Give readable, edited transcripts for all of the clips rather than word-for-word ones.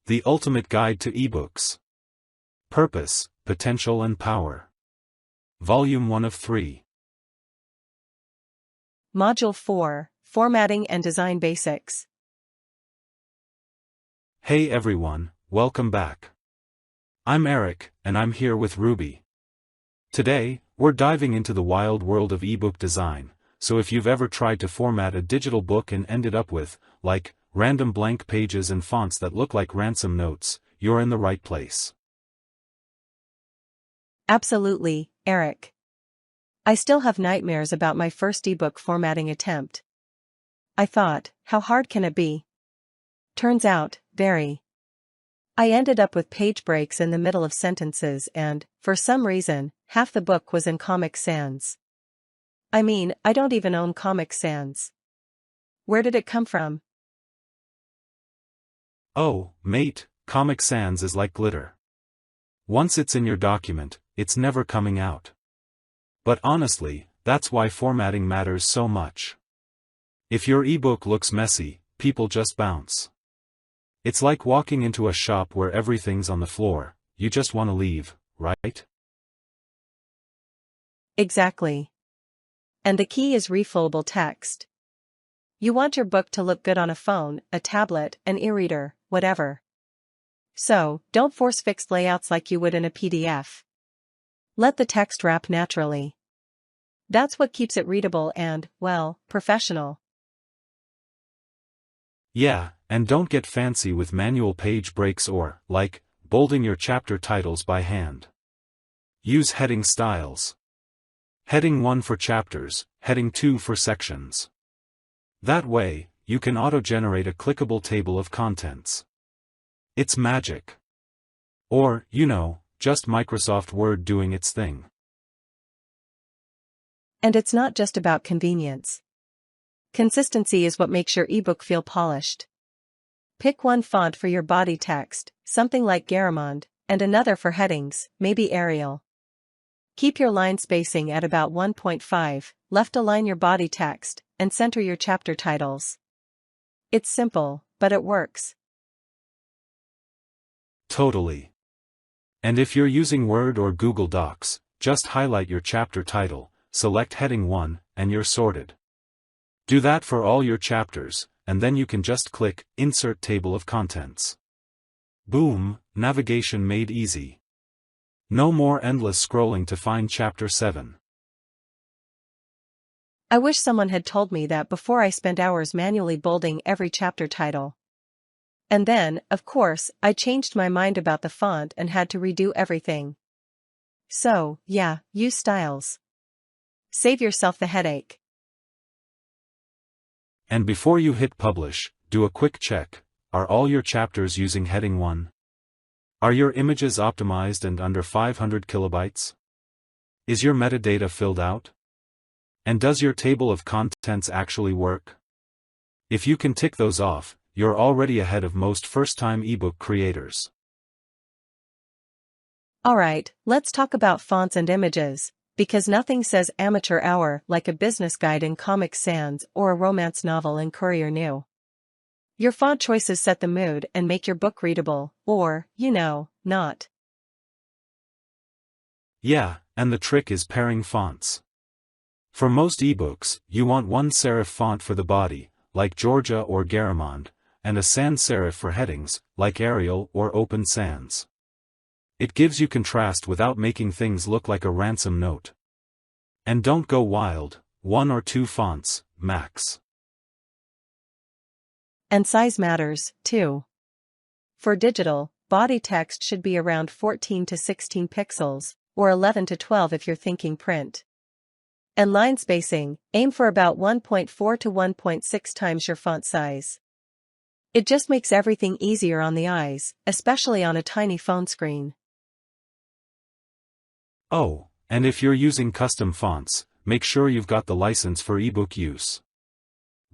The Ultimate Guide to eBooks. Purpose, Potential and Power. Volume 1 of 3. Module 4, Formatting and Design Basics. Hey everyone, welcome back. I'm Eric, and I'm here with Ruby. Today, we're diving into the wild world of ebook design, so if you've ever tried to format a digital book and ended up with, like, random blank pages and fonts that look like ransom notes, you're in the right place. Absolutely, Eric. I still have nightmares about my first ebook formatting attempt. I thought, how hard can it be? Turns out, very. I ended up with page breaks in the middle of sentences and, for some reason, half the book was in Comic Sans. I mean, I don't even own Comic Sans. Where did it come from? Oh, mate, Comic Sans is like glitter. Once it's in your document, it's never coming out. But honestly, that's why formatting matters so much. If your ebook looks messy, people just bounce. It's like walking into a shop where everything's on the floor, you just want to leave, right? Exactly. And the key is refillable text. You want your book to look good on a phone, a tablet, an e-reader, whatever. So, don't force fixed layouts like you would in a PDF. Let the text wrap naturally. That's what keeps it readable and, well, professional. Yeah, and don't get fancy with manual page breaks or, like, bolding your chapter titles by hand. Use heading styles. Heading 1 for chapters, heading 2 for sections. That way, you can auto-generate a clickable table of contents. It's magic. Or, just Microsoft Word doing its thing. And it's not just about convenience. Consistency is what makes your ebook feel polished. Pick one font for your body text, something like Garamond, and another for headings, maybe Arial. Keep your line spacing at about 1.5, left align your body text, and center your chapter titles. It's simple, but it works. Totally. And if you're using Word or Google Docs, just highlight your chapter title, select heading 1, and you're sorted. Do that for all your chapters, and then you can just click Insert Table of Contents. Boom, navigation made easy. No more endless scrolling to find chapter 7. I wish someone had told me that before I spent hours manually bolding every chapter title. And then, of course, I changed my mind about the font and had to redo everything. So, yeah, use styles. Save yourself the headache. And before you hit publish, do a quick check. Are all your chapters using heading 1? Are your images optimized and under 500 kilobytes? Is your metadata filled out? And does your table of contents actually work? If you can tick those off, you're already ahead of most first-time ebook creators. Alright, let's talk about fonts and images, because nothing says amateur hour like a business guide in Comic Sans or a romance novel in Courier New. Your font choices set the mood and make your book readable, or, not. Yeah, and the trick is pairing fonts. For most ebooks, you want one serif font for the body, like Georgia or Garamond, and a sans serif for headings, like Arial or Open Sans. It gives you contrast without making things look like a ransom note. And don't go wild, 1 or 2 fonts, max. And size matters, too. For digital, body text should be around 14 to 16 pixels, or 11 to 12 if you're thinking print. And line spacing, aim for about 1.4 to 1.6 times your font size. It just makes everything easier on the eyes, especially on a tiny phone screen. Oh, and if you're using custom fonts, make sure you've got the license for ebook use.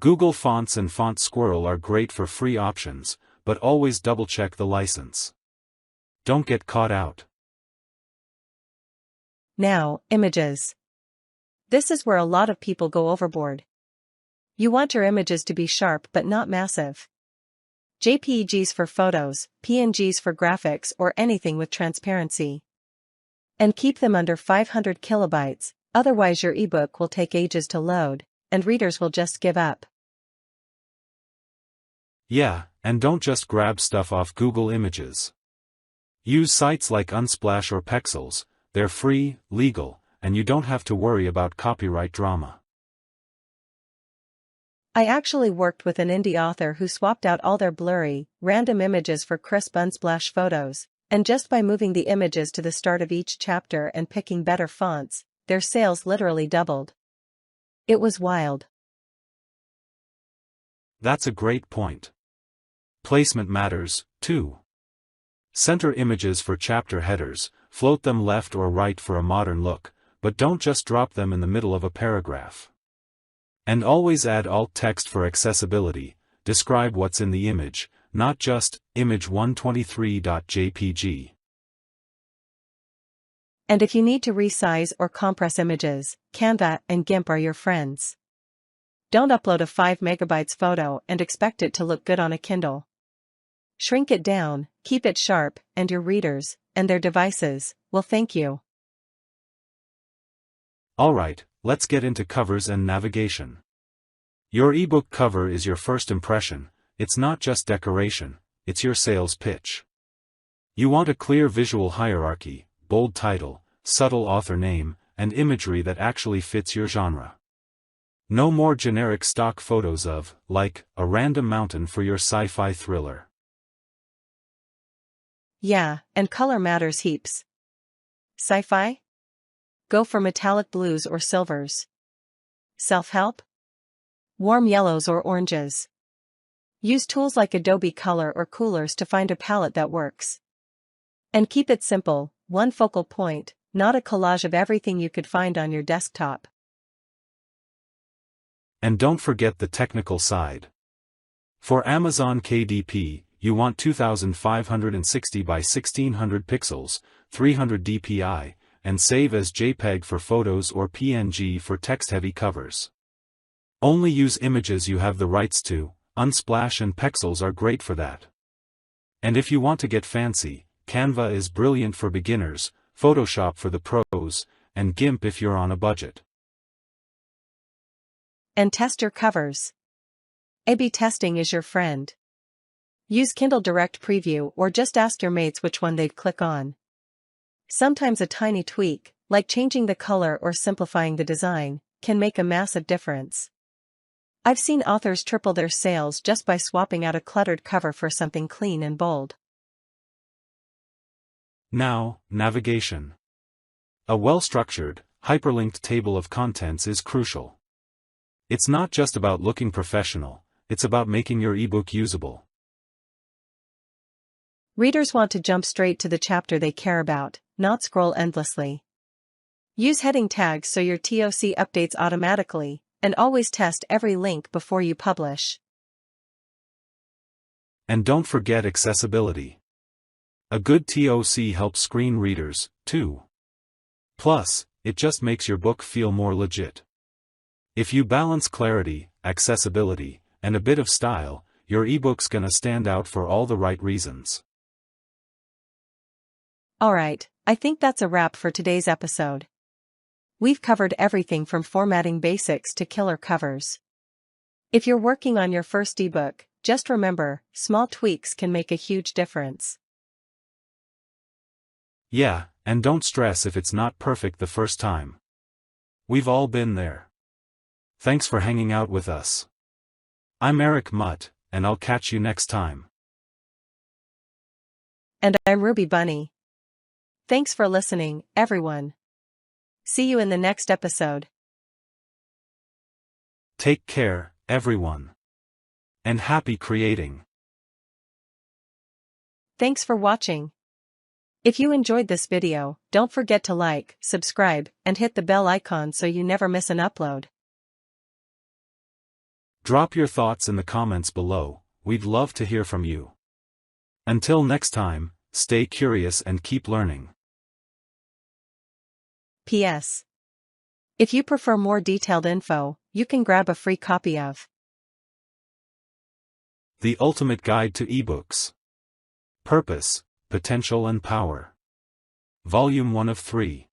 Google Fonts and Font Squirrel are great for free options, but always double-check the license. Don't get caught out. Now, images. This is where a lot of people go overboard. You want your images to be sharp but not massive. JPEGs for photos, PNGs for graphics or anything with transparency. And keep them under 500 kilobytes, otherwise your ebook will take ages to load, and readers will just give up. Yeah, and don't just grab stuff off Google Images. Use sites like Unsplash or Pexels. They're free, legal, and you don't have to worry about copyright drama. I actually worked with an indie author who swapped out all their blurry, random images for crisp Unsplash photos, and just by moving the images to the start of each chapter and picking better fonts, their sales literally doubled. It was wild. That's a great point. Placement matters, too. Center images for chapter headers, float them left or right for a modern look, but don't just drop them in the middle of a paragraph. And always add alt text for accessibility. Describe what's in the image, not just image123.jpg. And if you need to resize or compress images, Canva and GIMP are your friends. Don't upload a 5 megabytes photo and expect it to look good on a Kindle. Shrink it down, keep it sharp, and your readers, and their devices, will thank you. Alright, let's get into covers and navigation. Your ebook cover is your first impression. It's not just decoration, it's your sales pitch. You want a clear visual hierarchy, bold title, subtle author name, and imagery that actually fits your genre. No more generic stock photos of, like, a random mountain for your sci-fi thriller. Yeah, and color matters heaps. Sci-fi? Go for metallic blues or silvers. Self-help? Warm yellows or oranges. Use tools like Adobe Color or Coolers to find a palette that works. And keep it simple, one focal point, not a collage of everything you could find on your desktop. And don't forget the technical side. For Amazon KDP, you want 2560 by 1600 pixels, 300 dpi, and save as JPEG for photos or PNG for text-heavy covers. Only use images you have the rights to. Unsplash and Pexels are great for that. And if you want to get fancy, Canva is brilliant for beginners, Photoshop for the pros, and GIMP if you're on a budget. And test your covers. A/B testing is your friend. Use Kindle Direct Preview or just ask your mates which one they'd click on. Sometimes a tiny tweak, like changing the color or simplifying the design, can make a massive difference. I've seen authors triple their sales just by swapping out a cluttered cover for something clean and bold. Now, navigation. A well-structured, hyperlinked table of contents is crucial. It's not just about looking professional, it's about making your ebook usable. Readers want to jump straight to the chapter they care about, not scroll endlessly. Use heading tags so your TOC updates automatically, and always test every link before you publish. And don't forget accessibility. A good TOC helps screen readers, too. Plus, it just makes your book feel more legit. If you balance clarity, accessibility, and a bit of style, your ebook's gonna stand out for all the right reasons. Alright, I think that's a wrap for today's episode. We've covered everything from formatting basics to killer covers. If you're working on your first ebook, just remember, small tweaks can make a huge difference. Yeah, and don't stress if it's not perfect the first time. We've all been there. Thanks for hanging out with us. I'm Eric Mutt, and I'll catch you next time. And I'm Ruby Bunny. Thanks for listening, everyone. See you in the next episode. Take care, everyone. And happy creating. Thanks for watching. If you enjoyed this video, don't forget to like, subscribe, and hit the bell icon so you never miss an upload. Drop your thoughts in the comments below, we'd love to hear from you. Until next time, stay curious and keep learning. P.S. If you prefer more detailed info, you can grab a free copy of The Ultimate Guide to eBooks. Purpose, Potential and Power. Volume 1 of 3.